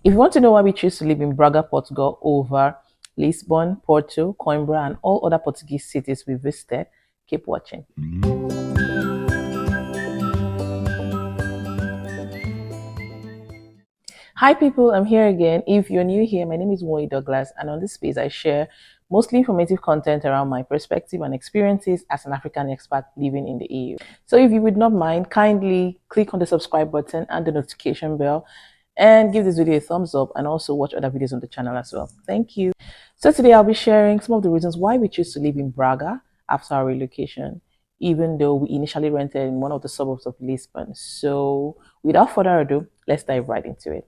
If you want to know why we choose to live in Braga, Portugal over Lisbon, Porto, Coimbra, and all other Portuguese cities we visited, keep watching. Hi people, I'm here again. If you're new here, my name is Moy Douglas, and on this space I share mostly informative content around my perspective and experiences as an African expat living in the EU. So if you would not mind, kindly click on the subscribe button and the notification bell and give this video a thumbs up, and also watch other videos on the channel as well. Thank you. So today I'll be sharing some of the reasons why we choose to live in Braga after our relocation, even though we initially rented in one of the suburbs of Lisbon. So without further ado, let's dive right into it.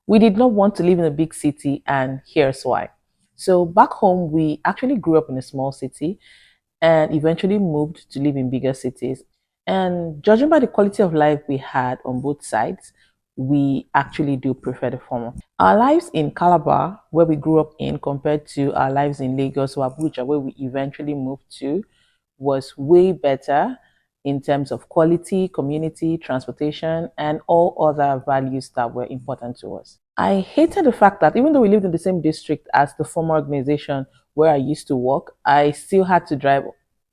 We did not want to live in a big city, and here's why. So back home, we actually grew up in a small city and eventually moved to live in bigger cities. And judging by the quality of life we had on both sides, we actually do prefer the former. Our lives in Calabar, where we grew up in, compared to our lives in Lagos or Abuja, where we eventually moved to, was way better in terms of quality, community, transportation, and all other values that were important to us. I hated the fact that even though we lived in the same district as the former organization where I used to work, I still had to drive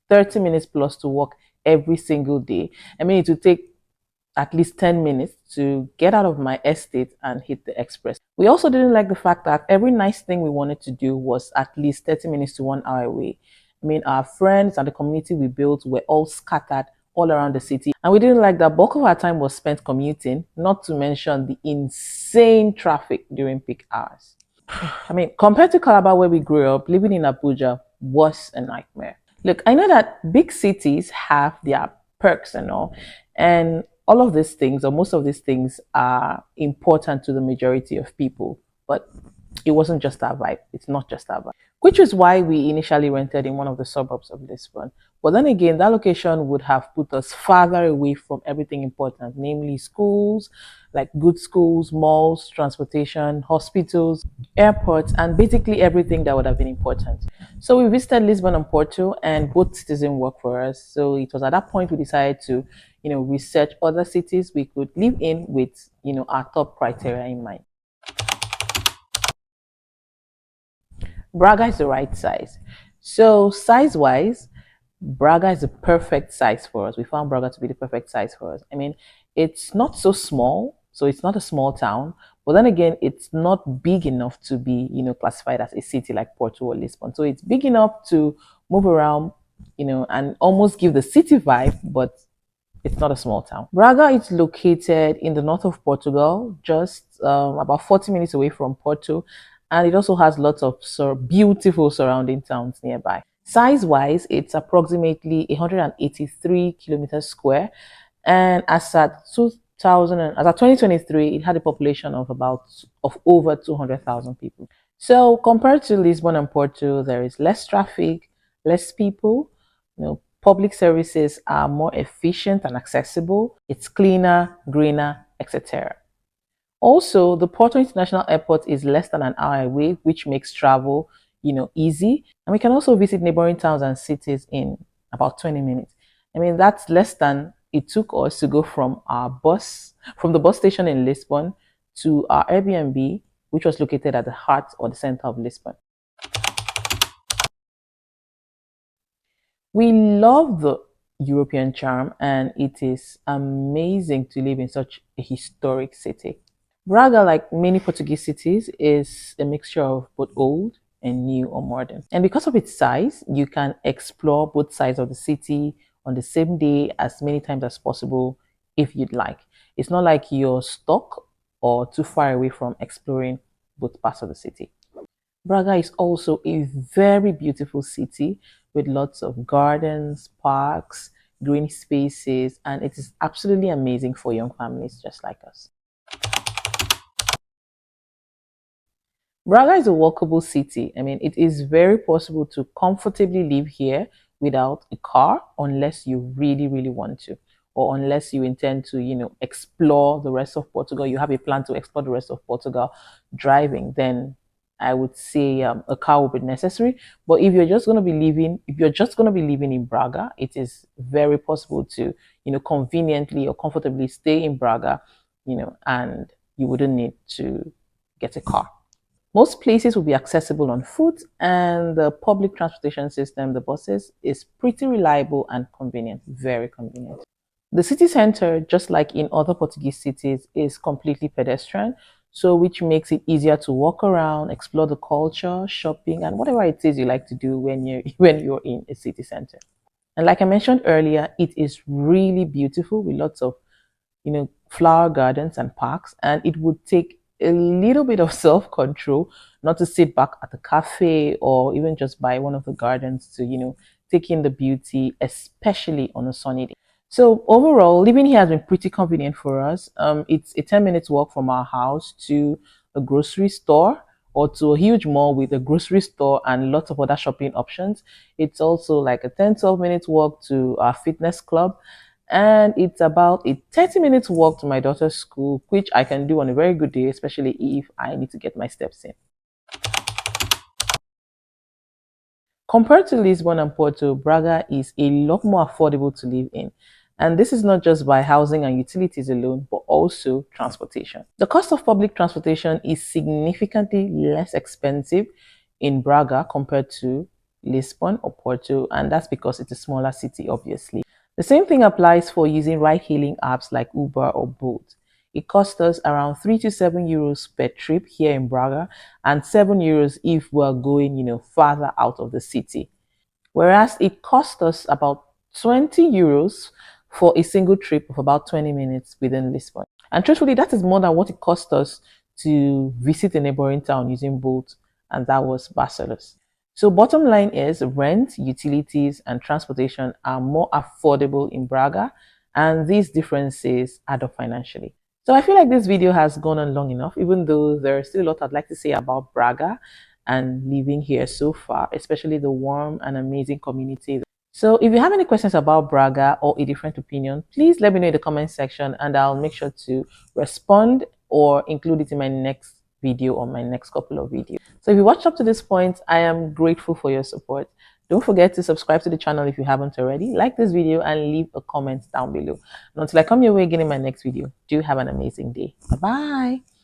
30 minutes plus to work every single day. I mean, it would take at least 10 minutes to get out of my estate and hit the express. We also didn't like the fact that every nice thing we wanted to do was at least 30 minutes to 1 hour away. I mean, our friends and the community we built were all scattered all around the city. And we didn't like that bulk of our time was spent commuting, not to mention the insane traffic during peak hours. I mean, compared to Calabar where we grew up, living in Abuja was a nightmare. Look, I know that big cities have their perks and all of these things, or most of these things, are important to the majority of people, but it wasn't just that vibe. It's not just that vibe. Which is why we initially rented in one of the suburbs of Lisbon. But then again, that location would have put us farther away from everything important, namely schools, like good schools, malls, transportation, hospitals, airports, and basically everything that would have been important. So we visited Lisbon and Porto, and both cities didn't work for us. So it was at that point we decided to, research other cities we could live in with, our top criteria in mind. Braga is the right size. So size-wise, Braga is the perfect size for us. We found Braga to be the perfect size for us. I mean, it's not so small, so it's not a small town, but then again, it's not big enough to be, classified as a city like Porto or Lisbon. So it's big enough to move around, and almost give the city vibe, but it's not a small town. Braga is located in the north of Portugal, just about 40 minutes away from Porto, and it also has lots of beautiful surrounding towns nearby. Size-wise, it's approximately 183 kilometers square, and as at 2023, it had a population of over 200,000 people. So compared to Lisbon and Porto, there is less traffic, less people, public services are more efficient and accessible. It's cleaner, greener, etc. Also, the Porto International Airport is less than an hour away, which makes travel, easy. And we can also visit neighboring towns and cities in about 20 minutes. I mean, that's less than it took us to go from the bus station in Lisbon to our Airbnb, which was located at the heart or the center of Lisbon. We love the European charm, and it is amazing to live in such a historic city. Braga, like many Portuguese cities, is a mixture of both old and new or modern. And because of its size, you can explore both sides of the city on the same day as many times as possible if you'd like. It's not like you're stuck or too far away from exploring both parts of the city. Braga is also a very beautiful city with lots of gardens, parks, green spaces, and it is absolutely amazing for young families just like us. Braga is a walkable city. I mean, it is very possible to comfortably live here without a car unless you really, really want to, or unless you intend to, explore the rest of Portugal. You have a plan to explore the rest of Portugal driving, then I would say a car would be necessary. But if you're just going to be living in Braga, it is very possible to, conveniently or comfortably stay in Braga, and you wouldn't need to get a car. Most places will be accessible on foot, and the public transportation system, the buses, is pretty reliable and convenient, very convenient. The city center, just like in other Portuguese cities, is completely pedestrian, so which makes it easier to walk around, explore the culture, shopping, and whatever it is you like to do when you're when you're in a city center. And like I mentioned earlier, it is really beautiful with lots of flower gardens and parks. And it would take a little bit of self control not to sit back at a cafe or even just by one of the gardens to, take in the beauty, especially on a sunny day. So overall, living here has been pretty convenient for us. It's a 10 minutes walk from our house to a grocery store or to a huge mall with a grocery store and lots of other shopping options. It's also like a 10-12 minutes walk to our fitness club, and it's about a 30 minutes walk to my daughter's school, which I can do on a very good day, especially if I need to get my steps in. Compared to Lisbon and Porto, Braga is a lot more affordable to live in. And this is not just by housing and utilities alone, but also transportation. The cost of public transportation is significantly less expensive in Braga compared to Lisbon or Porto, and that's because it's a smaller city, obviously. The same thing applies for using ride-hailing apps like Uber or Bolt. It costs us around 3 to 7 euros per trip here in Braga, and 7 euros if we're going, farther out of the city. Whereas it costs us about 20 euros for a single trip of about 20 minutes within Lisbon. And truthfully, that is more than what it cost us to visit a neighboring town using Bolt, and that was Barcelos. So bottom line is rent, utilities, and transportation are more affordable in Braga, and these differences add up financially. So I feel like this video has gone on long enough, even though there is still a lot I'd like to say about Braga and living here so far, especially the warm and amazing community. So if you have any questions about Braga or a different opinion, please let me know in the comment section and I'll make sure to respond or include it in my next video or my next couple of videos. So if you watched up to this point, I am grateful for your support. Don't forget to subscribe to the channel if you haven't already. Like this video and leave a comment down below. And until I come your way again in my next video, do have an amazing day. Bye-bye.